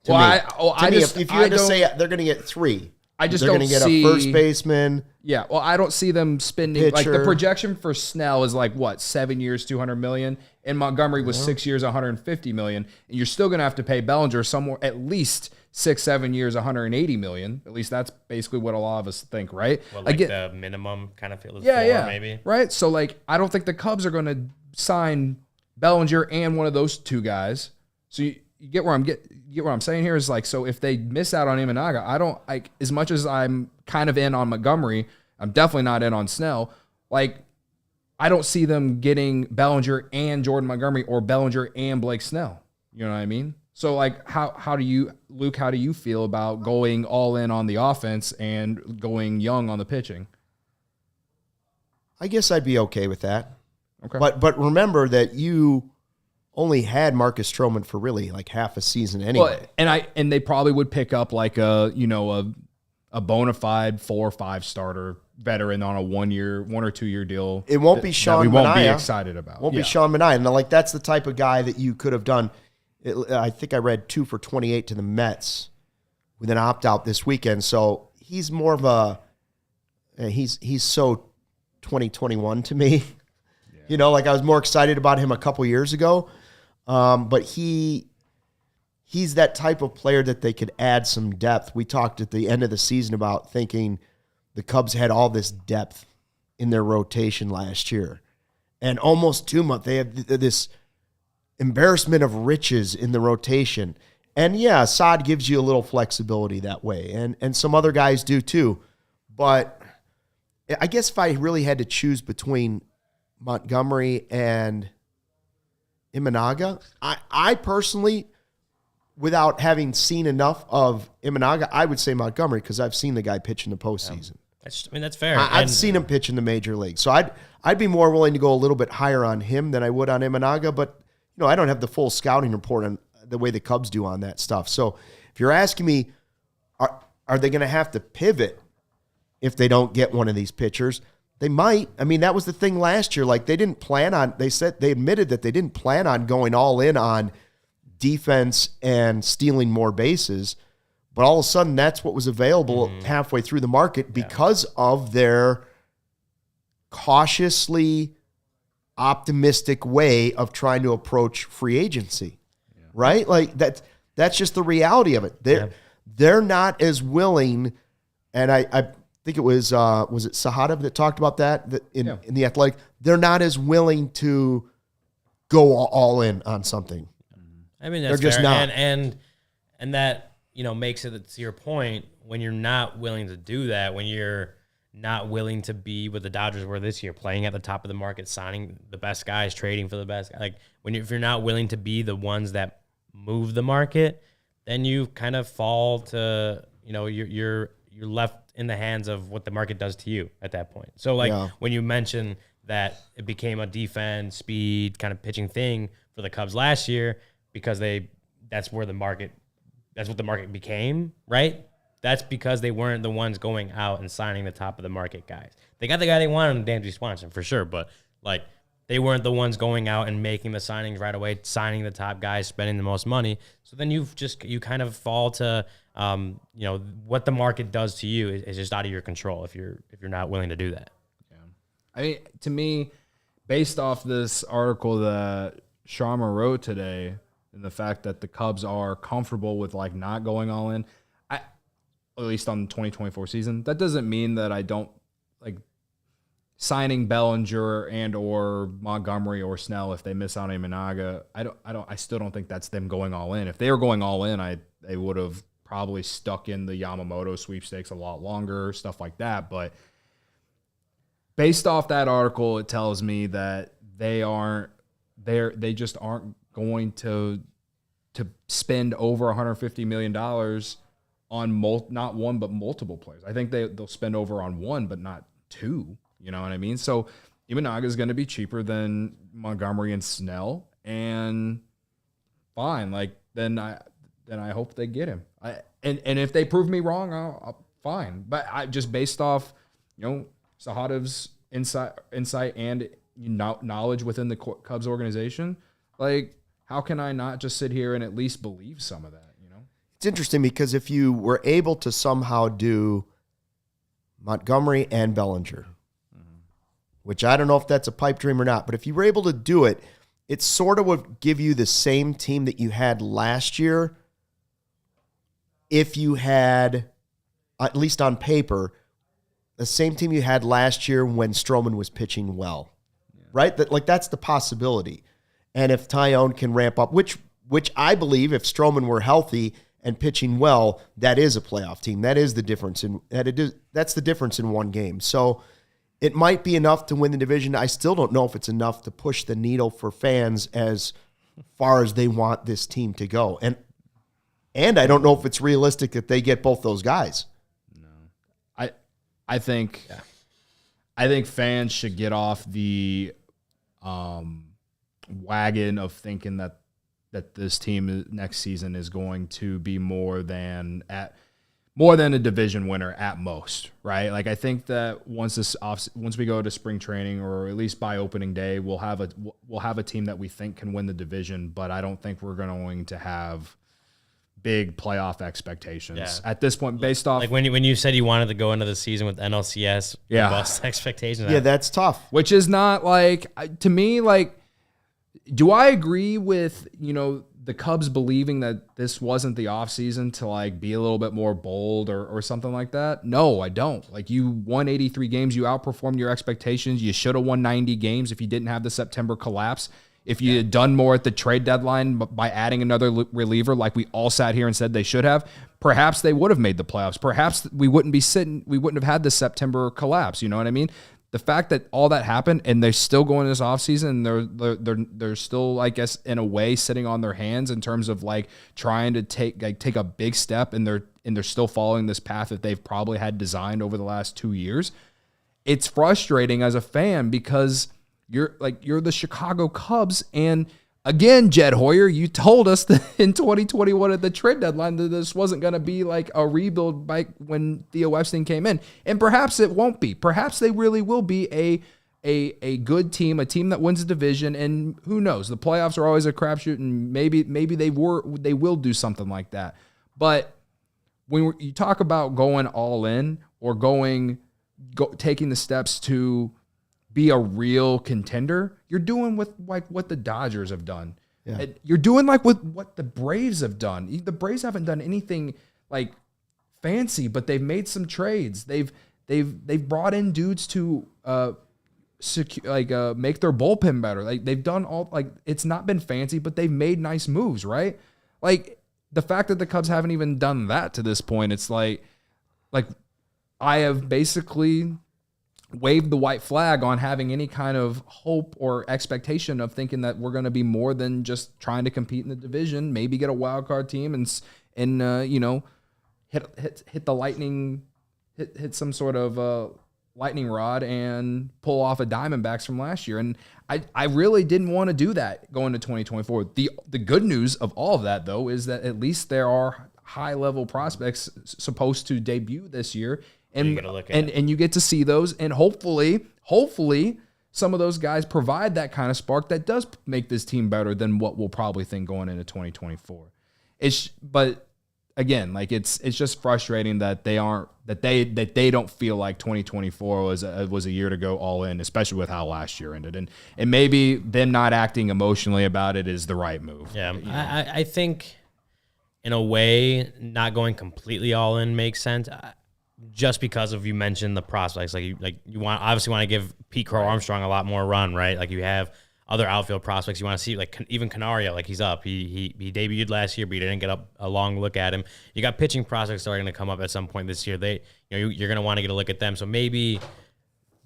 If you had to say they're going to get 3, they're going to get a first baseman. Yeah, well, I don't see them spending pitcher. Like the projection for Snell is like what, 7 years, $200 million, and Montgomery was 6 years, $150 million, and you're still going to have to pay Bellinger somewhere at least 6-7 years, $180 million. At least that's basically what a lot of us think, right? Well, like the minimum kind of feels maybe. Right. So like, I don't think the Cubs are going to sign Bellinger and one of those 2 guys. So you get where I'm saying here is like, so if they miss out on Imanaga, I don't like, as much as I'm kind of in on Montgomery, I'm definitely not in on Snell. Like, I don't see them getting Bellinger and Jordan Montgomery or Bellinger and Blake Snell. You know what I mean? So like, how do you feel about going all in on the offense and going young on the pitching? I guess I'd be okay with that. Okay. But remember that you only had Marcus Stroman for really like half a season anyway. Well, and they probably would pick up like a bona fide 4 or 5 starter veteran on a 1 or 2 year deal. It won't be Sean Manaea. We won't be excited about. Won't be Sean Manaea. And like, that's the type of guy that you could have done. I think I read 2 for 28 to the Mets with an opt out this weekend. So he's more of he's so 2021 to me. Yeah. Like I was more excited about him a couple years ago. But he's that type of player that they could add some depth. We talked at the end of the season about thinking the Cubs had all this depth in their rotation last year. And almost too much. They have this embarrassment of riches in the rotation. And yeah, Assad gives you a little flexibility that way. And some other guys do too. But I guess if I really had to choose between Montgomery and Imanaga, I personally without having seen enough of Imanaga, I would say Montgomery because I've seen the guy pitch in the postseason. That's fair. I've seen him pitch in the major league. So I'd be more willing to go a little bit higher on him than I would on Imanaga, but I don't have the full scouting report on the way the Cubs do on that stuff. So if you're asking me, are they going to have to pivot if they don't get one of these pitchers? They might. I mean, that was the thing last year. Like they admitted that they didn't plan on going all in on defense and stealing more bases. But all of a sudden, that's what was available halfway through the market because of their cautiously optimistic way of trying to approach free agency, right? Like that's just the reality of it. They're not as willing, and I think it was it Sahadov that talked about that in The Athletic. They're not as willing to go all in on something. I mean, that's they're just fair. not, and that makes it, to your point, when you're not willing to do that, when you're not willing to be what the Dodgers were this year, playing at the top of the market, signing the best guys, trading for the best guys. Like if you're not willing to be the ones that move the market, then you kind of fall to, you're left in the hands of what the market does to you at that point. So when you mention that it became a defense, speed kind of pitching thing for the Cubs last year, because that's what the market became, right? That's because they weren't the ones going out and signing the top of the market guys. They got the guy they wanted in Dansby Swanson for sure, but they weren't the ones going out and making the signings right away, signing the top guys, spending the most money. So then you kind of fall to what the market does to you is just out of your control if you're not willing to do that. Yeah, I mean, to me, based off this article that Sharma wrote today, and the fact that the Cubs are comfortable with not going all in, at least on the 2024 season, that doesn't mean that I don't signing Bellinger and or Montgomery or Snell if they miss out on Imanaga. I still don't think that's them going all in. If they were going all in, they would have probably stuck in the Yamamoto sweepstakes a lot longer, stuff like that. But based off that article, it tells me that they just aren't going to spend over $150 million on not one but multiple players. I think they'll spend over on one but not two. You know what I mean? So Imanaga is going to be cheaper than Montgomery and Snell, and fine. Then I hope they get him. And if they prove me wrong, I'll fine. But I just based off Sahadov's insight and knowledge within the Cubs organization, how can I not just sit here and at least believe some of that? It's interesting because if you were able to somehow do Montgomery and Bellinger, which I don't know if that's a pipe dream or not, but if you were able to do it, it sort of would give you the same team that you had last year if you had, at least on paper, the same team you had last year when Stroman was pitching well, right? That's the possibility. And if Tyone can ramp up, which I believe if Stroman were healthy and pitching well, that is a playoff team. That is the difference that's the difference in one game. So it might be enough to win the division. I still don't know if it's enough to push the needle for fans as far as they want this team to go. And I don't know if it's realistic that they get both those guys. No. I think fans should get off the wagon of thinking that this team next season is going to be more than a division winner at most, right? I think that once we go to spring training, or at least by opening day, we'll have a team that we think can win the division, but I don't think we're going to have big playoff expectations at this point based off when you said you wanted to go into the season with NLCS bust expectations. Yeah, that's tough. Which is not to me, do I agree with, the Cubs believing that this wasn't the offseason to be a little bit more bold or something like that? No, I don't. You won 83 games, you outperformed your expectations. You should have won 90 games if you didn't have the September collapse. If you had done more at the trade deadline by adding another reliever like we all sat here and said they should have, perhaps they would have made the playoffs. Perhaps we wouldn't have had the September collapse. You know what I mean? the fact that all that happened and they're still going this offseason, they're still, I guess, in a way sitting on their hands in terms of like trying to take a big step, and they're still following this path that they've probably had designed over the last 2 years. It's frustrating as a fan because you're the Chicago Cubs, and again, Jed Hoyer, you told us that in 2021 at the trade deadline that this wasn't going to be like a rebuild by when Theo Epstein came in. And perhaps it won't be. Perhaps they really will be a good team, a team that wins the division. And who knows? The playoffs are always a crapshoot, and maybe they will do something like that. But when you talk about going all in or taking the steps to be a real contender, you're doing with like what the Dodgers have done. Yeah. You're doing like with what the Braves have done. The Braves haven't done anything like fancy, but they've made some trades. They've brought in dudes to make their bullpen better. Like they've done all, like, it's not been fancy, but they've made nice moves, right? Like the fact that the Cubs haven't even done that to this point, it's like I have basically waved the white flag on having any kind of hope or expectation of thinking that we're going to be more than just trying to compete in the division, maybe get a wild card team and hit the lightning, hit some sort of lightning rod and pull off a Diamondbacks from last year. And I really didn't want to do that going to 2024. The good news of all of that, though, is that at least there are high level prospects supposed to debut this year. And you get to see those, and hopefully some of those guys provide that kind of spark that does make this team better than what we'll probably think going into 2024. But again, like it's just frustrating that they don't feel like 2024 was a year to go all in, especially with how last year ended, and maybe them not acting emotionally about it is the right move. Yeah, I think in a way not going completely all in makes sense. Just because of, you mentioned the prospects, you obviously want to give Pete Crow Armstrong a lot more run, right? Like you have other outfield prospects you want to see, like even Canario, like he's up. He debuted last year, but you didn't get a long look at him. You got pitching prospects that are going to come up at some point this year. You're going to want to get a look at them. So maybe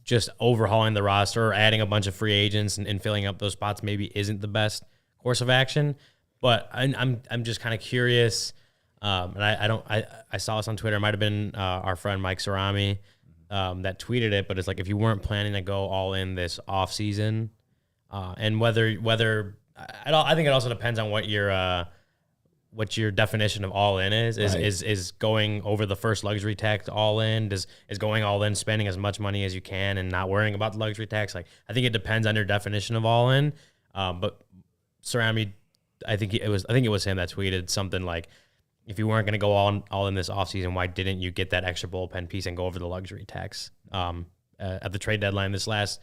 just overhauling the roster or adding a bunch of free agents and filling up those spots maybe isn't the best course of action. But I'm just kind of curious. And I saw this on Twitter. It might have been our friend Mike Cerami that tweeted it, but it's like if you weren't planning to go all in this offseason, and whether I think it also depends on what your definition of all in is. Right. Is going over the first luxury tax all in? Is going all in spending as much money as you can and not worrying about the luxury tax? Like I think it depends on your definition of all in. But Cerami, I think it was him that tweeted something like, if you weren't going to go all in this offseason, why didn't you get that extra bullpen piece and go over the luxury tax at the trade deadline this last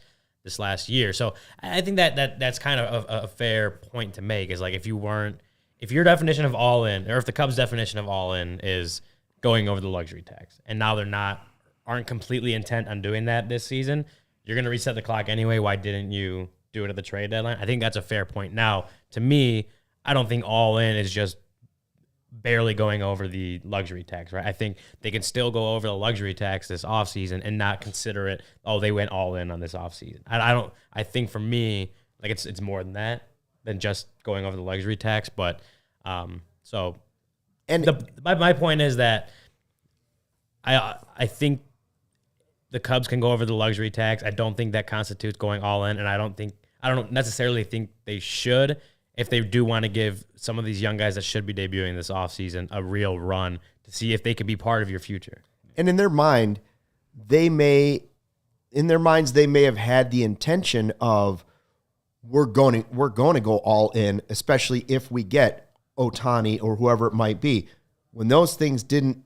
year? So I think that's kind of a fair point to make, is like if your definition of all in, or if the Cubs' definition of all in is going over the luxury tax, and now aren't completely intent on doing that this season, you're going to reset the clock anyway. Why didn't you do it at the trade deadline? I think that's a fair point. Now, to me, I don't think all in is just barely going over the luxury tax, right? I think they can still go over the luxury tax this offseason and not consider it, they went all in on this offseason. I think for me, like it's more than that, than just going over the luxury tax. But my point is that I think the Cubs can go over the luxury tax. I don't think that constitutes going all in, and I don't necessarily think they should, if they do want to give some of these young guys that should be debuting this offseason a real run to see if they could be part of your future. And in their minds, they may have had the intention of we're going to go all in, especially if we get Ohtani or whoever it might be. When those things didn't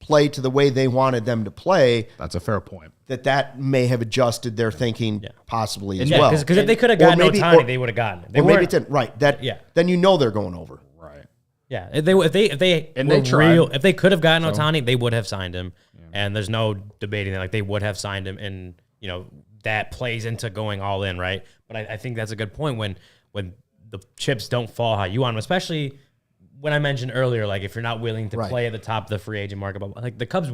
play to the way they wanted them to play, that's a fair point. That may have adjusted their thinking possibly as well. Because if they could have gotten Ohtani, they would have gotten it. Maybe it didn't. Right. Then they're going over. Right. Yeah. If they could have gotten Ohtani, they would have signed him. Yeah. And there's no debating that. Like they would have signed him, and that plays into going all in, right? But I think that's a good point when the chips don't fall how you want them, especially when I mentioned earlier, like if you're not willing to play at the top of the free agent market, but like the Cubs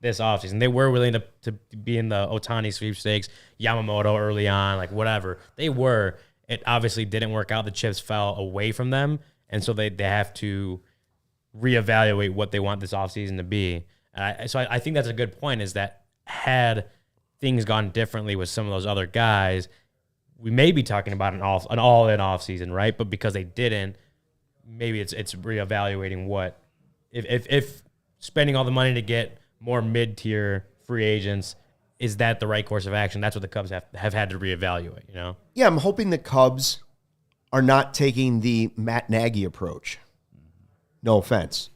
this offseason. They were willing to be in the Ohtani sweepstakes, Yamamoto early on, like whatever. They were. It obviously didn't work out. The chips fell away from them, and so they have to reevaluate what they want this offseason to be. So I think that's a good point, is that had things gone differently with some of those other guys, we may be talking about an all-in offseason, right? But because they didn't, maybe it's reevaluating what if spending all the money to get more mid-tier free agents, is that the right course of action? That's what the Cubs have had to reevaluate, you know? Yeah, I'm hoping the Cubs are not taking the Matt Nagy approach. No offense.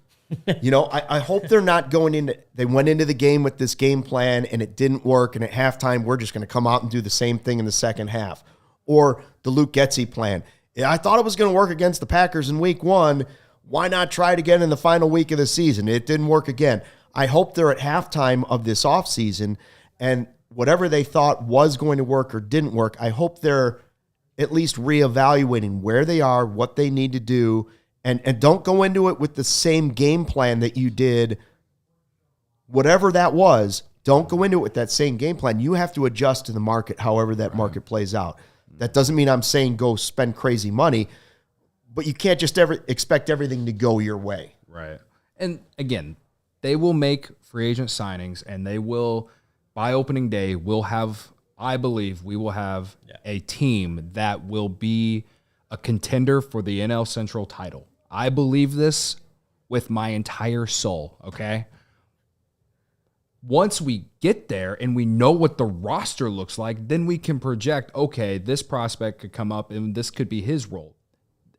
You know, I hope they're not they went into the game with this game plan and it didn't work, and at halftime we're just going to come out and do the same thing in the second half. Or the Luke Getsy plan. I thought it was going to work against the Packers in week 1. Why not try it again in the final week of the season? It didn't work again. I hope they're at halftime of this offseason, and whatever they thought was going to work or didn't work, I hope they're at least reevaluating where they are, what they need to do, and don't go into it with the same game plan that you did, whatever that was. Don't go into it with that same game plan. You have to adjust to the market, however that market plays out. That doesn't mean I'm saying go spend crazy money, but you can't just expect everything to go your way. Right. And again, they will make free agent signings, and they will, by opening day, I believe we will have a team that will be a contender for the NL Central title. I believe this with my entire soul, okay? Once we get there and we know what the roster looks like, then we can project, okay, this prospect could come up and this could be his role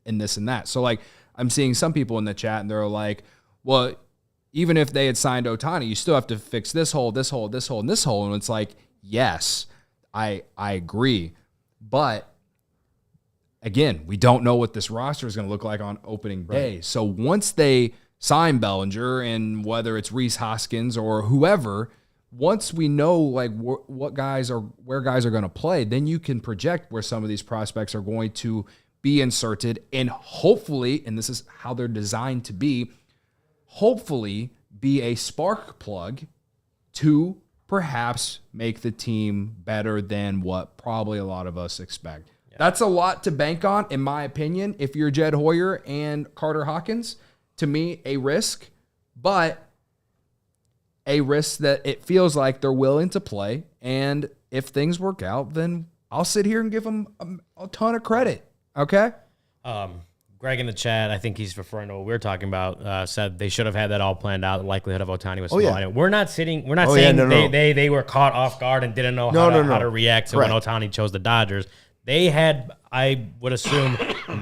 in this and that. So, like, I'm seeing some people in the chat and they're like, well, even if they had signed Ohtani, you still have to fix this hole, this hole, this hole, and this hole. And it's like, yes, I agree. But again, we don't know what this roster is going to look like on opening day. Right. So once they sign Bellinger, and whether it's Rhys Hoskins or whoever, once we know like where guys are going to play, then you can project where some of these prospects are going to be inserted, and hopefully, and this is how they're designed to be, hopefully be a spark plug to perhaps make the team better than what probably a lot of us expect. Yeah. That's a lot to bank on, in my opinion. If you're Jed Hoyer and Carter Hawkins, to me, a risk, but a risk that it feels like they're willing to play. And if things work out, then I'll sit here and give them a ton of credit. Okay? Greg in the chat, I think he's referring to what we're talking about, said they should have had that all planned out. The likelihood of Ohtani was small. Yeah. We're not saying they were caught off guard and didn't know how to react to when Ohtani chose the Dodgers. They had, I would assume,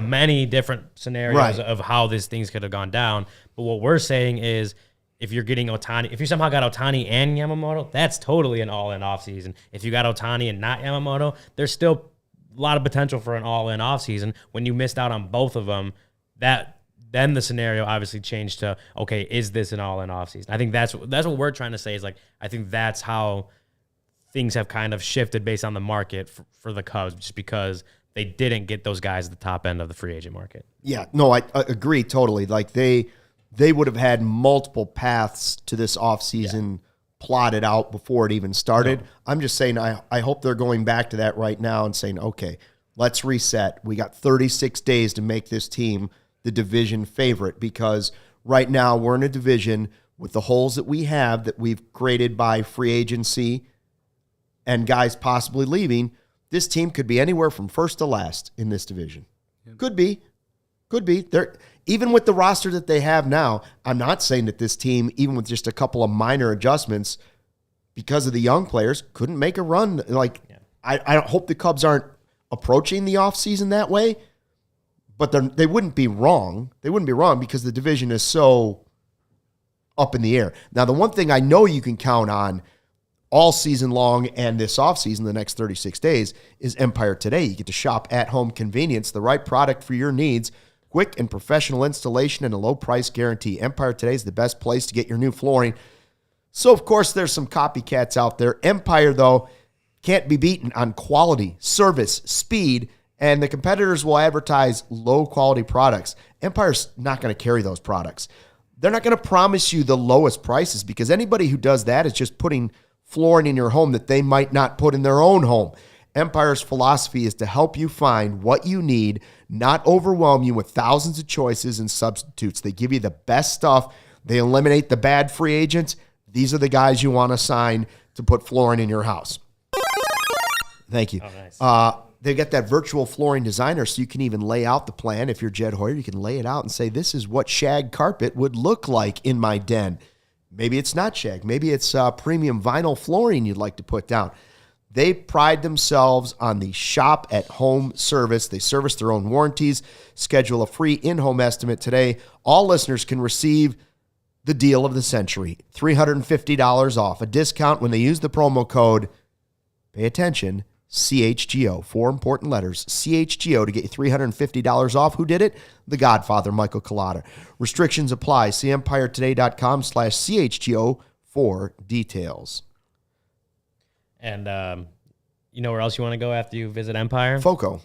many different scenarios of how these things could have gone down. But what we're saying is, if you're getting Ohtani, if you somehow got Ohtani and Yamamoto, that's totally an all-in offseason. If you got Ohtani and not Yamamoto, there's still a lot of potential for an all-in offseason. When you missed out on both of them, then the scenario obviously changed to, okay, is this an all-in offseason? I think that's what we're trying to say is, like, I think that's how things have kind of shifted based on the market for the Cubs, just because they didn't get those guys at the top end of the free agent market. Yeah, no, I agree totally. Like, they would have had multiple paths to this offseason plotted out before it even started. No. I'm just saying I hope they're going back to that right now and saying, okay, let's reset. We got 36 days to make this team the division favorite, because right now we're in a division with the holes that we have that we've created by free agency and guys possibly leaving. This team could be anywhere from first to last in this division. Yeah. Could be. They're, even with the roster that they have now, I'm not saying that this team, even with just a couple of minor adjustments because of the young players, couldn't make a run. Like, I hope the Cubs aren't approaching the offseason that way, but they wouldn't be wrong. They wouldn't be wrong because the division is so up in the air. Now, the one thing I know you can count on all season long and this offseason, the next 36 days, is Empire Today. You get to shop at home convenience, the right product for your needs, quick and professional installation, and a low price guarantee. Empire Today is the best place to get your new flooring. So, of course, there's some copycats out there. Empire, though, can't be beaten on quality, service, speed, and the competitors will advertise low-quality products. Empire's not going to carry those products. they're not going to promise you the lowest prices, because anybody who does that is just putting flooring in your home that they might not put in their own home. Empire's philosophy is to help you find what you need, not overwhelm you with thousands of choices and substitutes. They give you the best stuff. They eliminate the bad free agents. These are the guys you want to sign to put flooring in your house. Thank you. Oh, nice. They got that virtual flooring designer, so you can even lay out the plan. If you're Jed Hoyer, you can lay it out and say, this is what shag carpet would look like in my den. Maybe it's not shag. Maybe it's premium vinyl flooring you'd like to put down. They pride themselves on the shop-at-home service. They service their own warranties. Schedule a free in-home estimate today. All listeners can receive the deal of the century, $350 off, a discount when they use the promo code, pay attention, CHGO, 4 important letters, CHGO, to get you $350 off. Who did it? The Godfather, Michael Collada. Restrictions apply. See EmpireToday.com/CHGO for details. And you know where else you want to go after you visit Empire? Foco.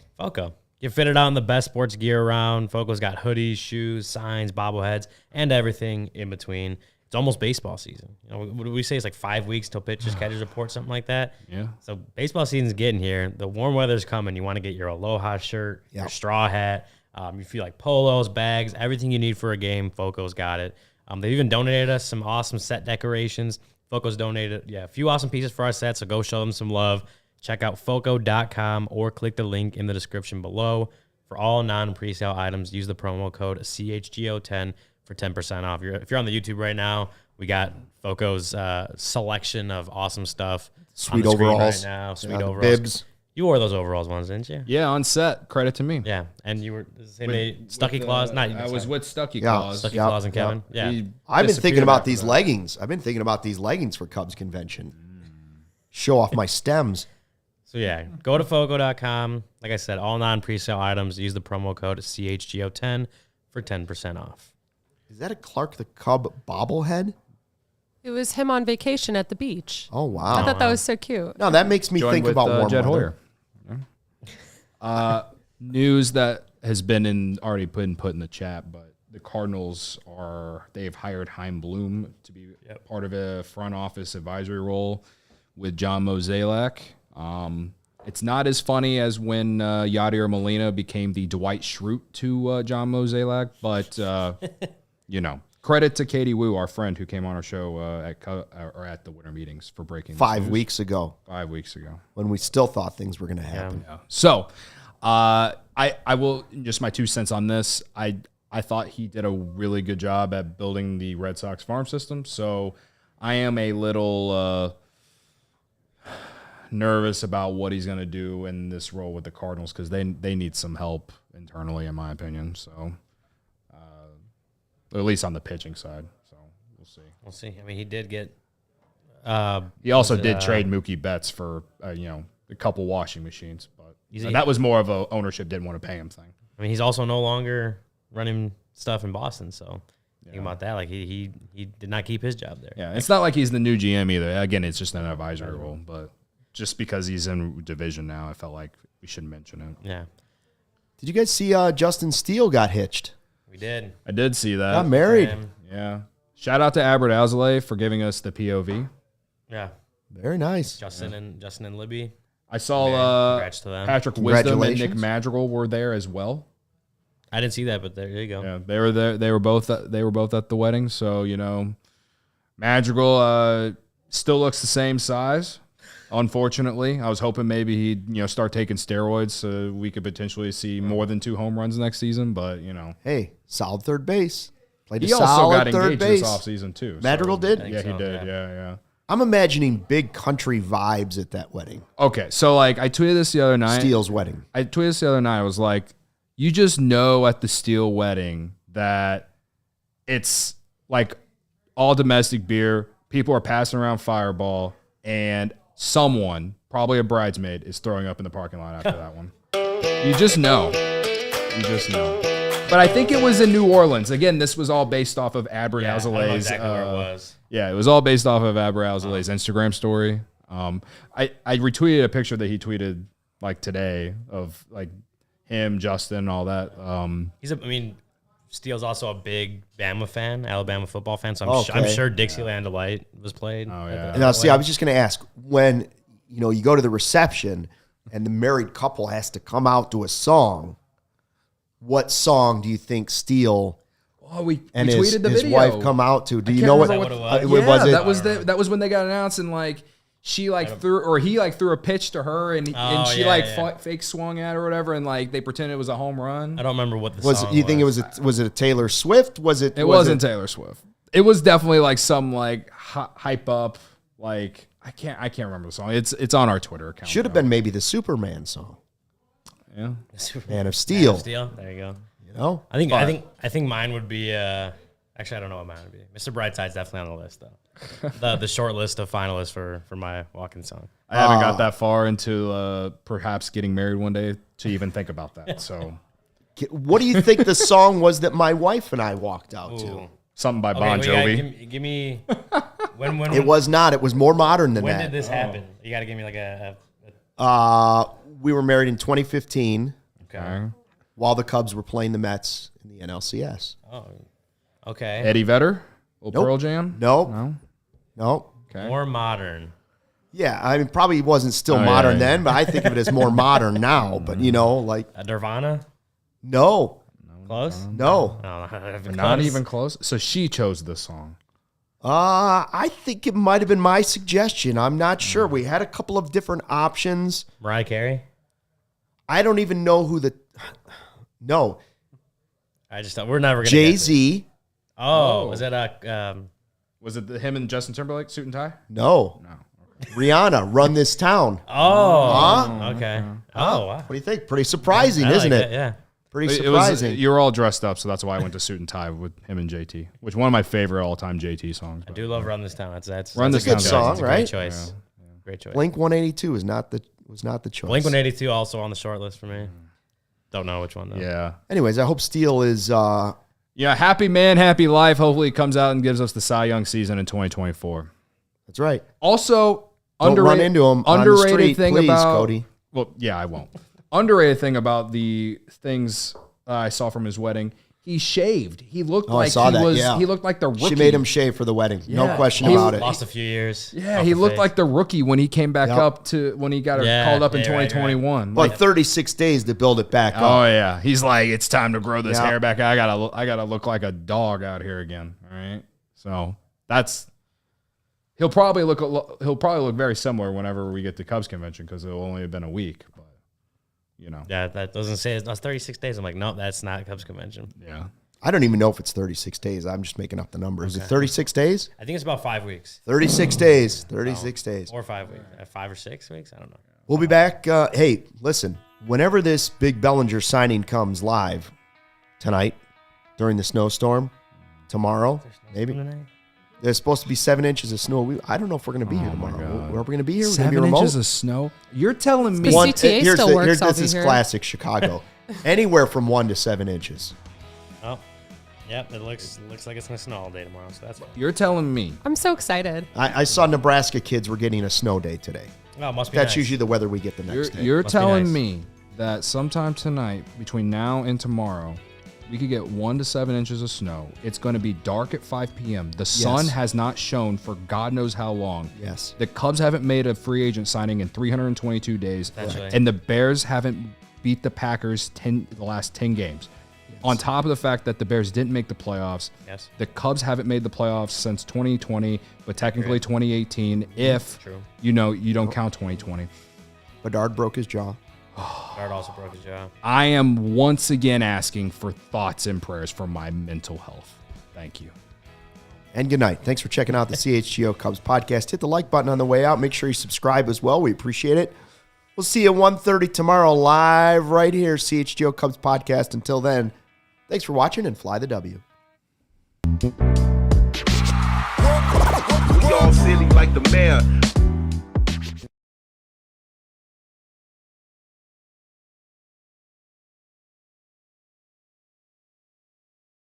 Get fitted out in the best sports gear around. Foco's got hoodies, shoes, signs, bobbleheads, and everything in between. It's almost baseball season. You know, what do we say? It's like 5 weeks till pitchers, catchers report, something like that. Yeah. So baseball season's getting here. The warm weather's coming. You want to get your Aloha shirt, your straw hat. You feel like polos, bags, everything you need for a game. Foco's got it. They've even donated us some awesome set decorations. Foco's donated, a few awesome pieces for our set, so go show them some love. Check out foco.com or click the link in the description below. For all non-presale items, use the promo code CHGO10 for 10% off. If you're on the YouTube right now, we got Foco's selection of awesome stuff. Sweet overalls. Right now. Sweet the overalls. Bibs. You wore those overalls once, didn't you? Yeah, on set. Credit to me. Yeah, and you were the same day, Stucky Claus. I was with Stucky Claus. Stucky Claus and Kevin. Yeah. I've been thinking about these leggings. I've been thinking about these leggings for Cubs convention. Show off my stems. So, go to foco.com. Like I said, all non-presale items, use the promo code CHGO10 for 10% off. Is that a Clark the Cub bobblehead? It was him on vacation at the beach. Oh, wow. I thought that was so cute. No, that makes me think about warm Jed weather. Hoyer. News that has been already put in the chat, but the Cardinals they've hired Chaim Bloom to be part of a front office advisory role with John Mozeliak. It's not as funny as when Yadier Molina became the Dwight Schrute to John Mozeliak, but credit to Katie Wu, our friend who came on our show at the winter meetings for breaking 5 weeks ago. 5 weeks ago, when we still thought things were going to happen. Yeah. So, I will just my 2 cents on this. I thought he did a really good job at building the Red Sox farm system. So, I am a little nervous about what he's going to do in this role with the Cardinals, because they need some help internally, in my opinion. So, at least on the pitching side. So we'll see. We'll see. I mean, he did get. He also did trade Mookie Betts for a couple washing machines, but that was more of a ownership didn't want to pay him thing. I mean, he's also no longer running stuff in Boston, so think about that. Like he did not keep his job there. Yeah, it's not like he's the new GM either. Again, it's just an advisory role, but just because he's in division now, I felt like we should mention it. Yeah. Did you guys see Justin Steele got hitched? We did. I did see that. Got married. Yeah. Shout out to Albert Alzolay for giving us the POV. Yeah. Very nice. Justin and Libby. I saw congrats to them. Patrick Wisdom and Nick Madrigal were there as well. I didn't see that, but there you go. Yeah, they were there. They were both at the wedding. So Madrigal still looks the same size. Unfortunately, I was hoping maybe he'd start taking steroids so we could potentially see more than 2 home runs next season. But hey, solid third base. Played he a also solid got third engaged base this offseason too. Madrigal did. Yeah, he did. Yeah. I'm imagining big country vibes at that wedding. Okay, so I tweeted this the other night. Steele's wedding. I tweeted this the other night. I was like, you just know at the Steele wedding that it's like all domestic beer. People are passing around Fireball, and someone, probably a bridesmaid, is throwing up in the parking lot after that one. You just know. But I think it was in New Orleans. Again, this was all based off of Albert Alzolay's. I don't know exactly where it was. Yeah, it was all based off of Albert Alzolay's Instagram story. I retweeted a picture that he tweeted like today of like him, Justin, all that. Steele's also a big Bama fan, Alabama football fan, so Okay. I'm sure Dixieland Delight was played. Oh, yeah. Now, see, I was just going to ask, when you go to the reception and the married couple has to come out to a song, what song do you think Steele We and tweeted the his video. wife come out to? Do you can't know what? remember what it was Yeah, it? that was when they got announced, and like she like threw, or he like threw a pitch to her, and she fake swung at or whatever, and like they pretended it was a home run. I don't remember what the Was song you think it was it a Taylor Swift? It wasn't Taylor Swift. It was definitely like some like hype up. Like I can't remember the song. It's on our Twitter account. Should have been maybe the Superman song. Yeah. Man of Steel. Steel. There you go. You know? I think mine would be actually I don't know what mine would be. Mr. Brightside's definitely on the list though. the short list of finalists for my walk-in song. I haven't got that far into perhaps getting married one day to even think about that. So What do you think the song was that my wife and I walked out to? Ooh. something by Okay, Bon well, you gotta Jovi. give me when It was not. It was more modern than when that. did this happen? You got to give me like a We were married in 2015 okay. while the Cubs were playing the Mets in the NLCS. Oh, okay. Eddie Vedder, Nope. Pearl Jam. No. Okay. More modern. Yeah, I mean, probably wasn't still modern yeah. then, but I think of it as more modern now. But, like, Nirvana? no. Close? No. Not even close. So she chose this song. I think it might have been my suggestion. I'm not sure. We had a couple of different options. Mariah Carey? I don't even know who the... No. I just thought we're never going to Jay-Z. Oh, was that Was it him and Justin Timberlake, suit and tie? No. Rihanna, Run This Town. okay. Oh, wow. What do you think? Pretty surprising, I isn't like it? Yeah. Pretty It was, surprising. you were all dressed up, so that's why I went to suit and tie with him and JT, which one of my favorite all-time JT songs. I do love Run This Town. That's Run that's This a good Town's choice. a good It's song, Great right? choice. Great choice. Blink 182 was not the choice. Blink 182 also on the short list for me. Don't know which one though. Yeah. Anyways, I hope Steele is Yeah, happy man, happy life. Hopefully it comes out and gives us the Cy Young season in 2024. that's right. Also, Don't run into him on the underrated street, thing please, about Cody. Well, yeah, I won't. Underrated thing about the things I saw from his wedding, he shaved. He looked I like saw he that, was. yeah. He looked like the rookie. She made him shave for the wedding. No Yeah. question He about it. Lost a few years. Yeah, off he the looked face. like the rookie when he came back Yep. up to when he got Yeah, called up in yeah, right, 2021. But Like, 36 days to build it back oh up. yeah, he's like, it's time to grow this Yeah. hair back. I gotta look like a dog out here again. All right, so that's he'll probably look very similar whenever we get to Cubs convention because it'll only have been a week. But Yeah, that doesn't say it's 36 days. I'm like, no, that's not Cubs convention. yeah. I don't even know if it's 36 days. I'm just making up the number. Is it 36 days? I think it's about 5 weeks 36 days. 36 days. or 5 weeks. 5 or 6 weeks. I don't know. We'll be back. Hey, listen, whenever this big Bellinger signing comes live tonight during the snowstorm, tomorrow, maybe. There's supposed to be 7 inches of snow. I don't know if we're going to be here tomorrow. Are we going to be here? We're gonna be 7 remote? inches of snow. You're telling me One- CTA still works, I'll This be is here. classic Chicago. Anywhere from 1 to 7 inches. Oh, yep. It looks like it's gonna snow all day tomorrow. So that's fine. You're telling me I'm so excited. I saw Nebraska kids were getting a snow day today. Oh, it must be That's nice. usually the weather we get the next day. you're Must be telling nice. me that sometime tonight, between now and tomorrow, we could get 1 to 7 inches of snow. It's going to be dark at 5 p.m. The sun has not shone for God knows how long. Yes. The Cubs haven't made a free agent signing in 322 days. That's right. And the Bears haven't beat the Packers the last 10 games. On top of the fact that the Bears didn't make the playoffs, Yes. the Cubs haven't made the playoffs since 2020, but technically 2018 if True. you don't count 2020. Bedard broke his jaw. Guard also broke his jaw. I am once again asking for thoughts and prayers for my mental health. Thank you. And good night. Thanks for checking out the CHGO Cubs podcast. Hit the like button on the way out. Make sure you subscribe as well. We appreciate it. We'll see you at 1:30 tomorrow live right here, CHGO Cubs podcast. Until then, thanks for watching and fly the W. We all silly like the mayor.